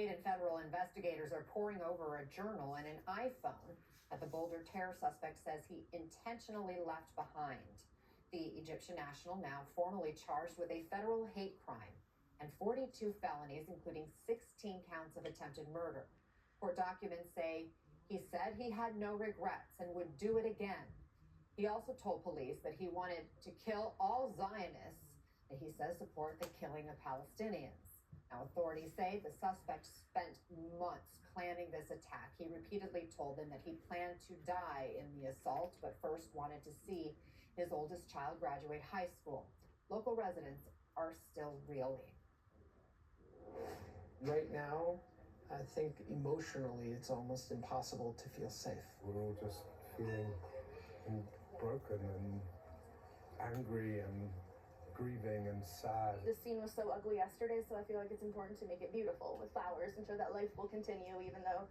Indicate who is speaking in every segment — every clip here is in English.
Speaker 1: State and federal investigators are poring over a journal and an iPhone that the Boulder terror suspect says he intentionally left behind. The Egyptian national now formally charged with a federal hate crime and 42 felonies, including 16 counts of attempted murder. Court documents say he said he had no regrets and would do it again. He also told police that he wanted to kill all Zionists that he says support the killing of Palestinians. Now, authorities say the suspect spent months planning this attack. He repeatedly told them that he planned to die in the assault, but first wanted to see his oldest child graduate high school. Local residents are still reeling.
Speaker 2: Right now, I think emotionally it's almost impossible to feel safe.
Speaker 3: We're all just feeling broken and angry and grieving and sad.
Speaker 4: The scene was so ugly yesterday, so I feel like it's important to make it beautiful with flowers and show that life will continue even though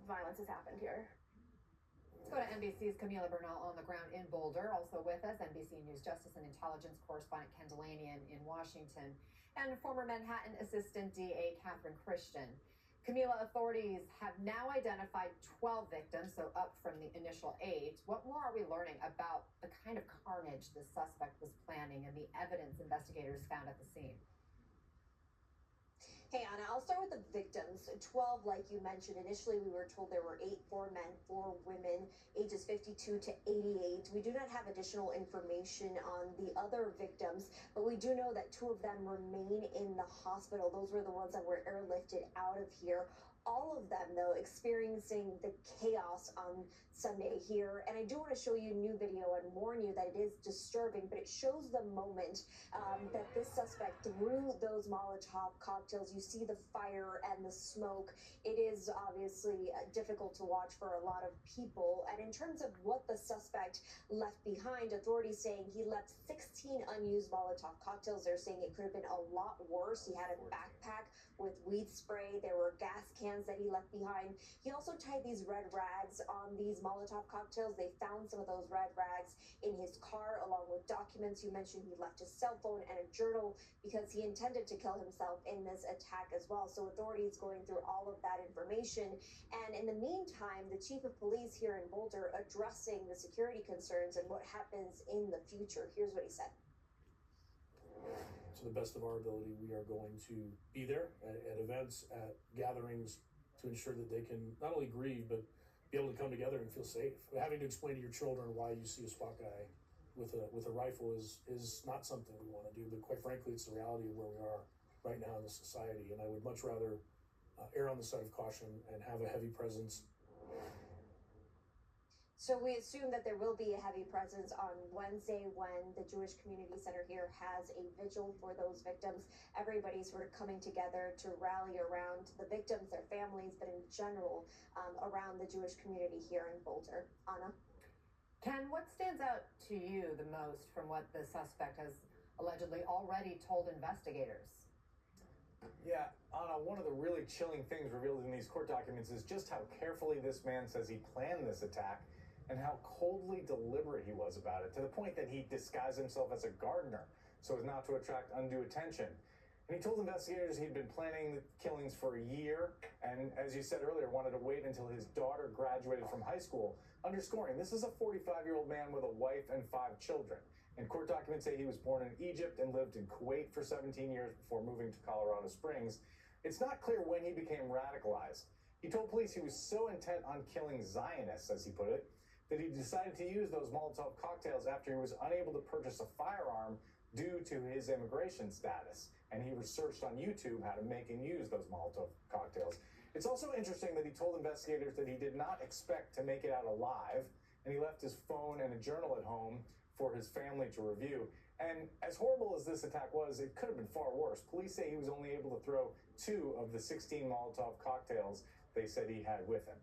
Speaker 4: violence has happened here.
Speaker 1: Let's go to NBC's Camila Bernal on the ground in Boulder. Also with us, NBC News Justice and Intelligence correspondent Ken Delaney in Washington, and former Manhattan Assistant DA Catherine Christian. Camila, authorities have now identified 12 victims, so up from the initial 8. What more are we learning about the kind of carnage the suspect was planning and the evidence investigators found at the scene?
Speaker 5: Hey, Anna, I'll start with the victims. 12, like you mentioned. Initially, we were told there were 4 men, 4 women, ages 52 to 88. We do not have additional information on the other victims, but we do know that 2 of them remain in the hospital. Those were the ones that were airlifted out of here. All of them, though, experiencing the chaos on Sunday here. And I do want to show you a new video and warn you that it is disturbing, but it shows the moment that this suspect threw those Molotov cocktails. You see the fire and the smoke. It is obviously difficult to watch for a lot of people. And in terms of what the suspect left behind, authorities saying he left 16 unused Molotov cocktails. They're saying it could have been a lot worse. He had a backpack with weed spray. There were gas cans that he left behind. He also tied these red rags on these Molotov cocktails. They found some of those red rags in his car along with documents. You mentioned he left his cell phone and a journal because he intended to kill himself in this attack as well. So authorities going through all of that information. And in the meantime, the chief of police here in Boulder addressing the security concerns and what happens in the future. Here's what he said.
Speaker 6: To the best of our ability, we are going to be there at events, at gatherings, to ensure that they can not only grieve, but be able to come together and feel safe. Having to explain to your children why you see a SWAT guy with a rifle is not something we want to do, but quite frankly, it's the reality of where we are right now in the society. And I would much rather err on the side of caution and have a heavy presence.
Speaker 5: So we assume that there will be a heavy presence on Wednesday when the Jewish Community Center here has a vigil for those victims. Everybody's sort of coming together to rally around the victims, their families, but in general, around the Jewish community here in Boulder. Anna?
Speaker 1: Ken, what stands out to you the most from what the suspect has allegedly already told investigators?
Speaker 7: Yeah, Anna, one of the really chilling things revealed in these court documents is just how carefully this man says he planned this attack and how coldly deliberate he was about it, to the point that he disguised himself as a gardener so as not to attract undue attention. And he told investigators he'd been planning the killings for a year, and as you said earlier, wanted to wait until his daughter graduated from high school, underscoring this is a 45-year-old man with a wife and 5 children. And court documents say he was born in Egypt and lived in Kuwait for 17 years before moving to Colorado Springs. It's not clear when he became radicalized. He told police he was so intent on killing Zionists, as he put it, that he decided to use those Molotov cocktails after he was unable to purchase a firearm due to his immigration status. And he researched on YouTube how to make and use those Molotov cocktails. It's also interesting that he told investigators that he did not expect to make it out alive, and he left his phone and a journal at home for his family to review. And as horrible as this attack was, it could have been far worse. Police say he was only able to throw 2 of the 16 Molotov cocktails they said he had with him.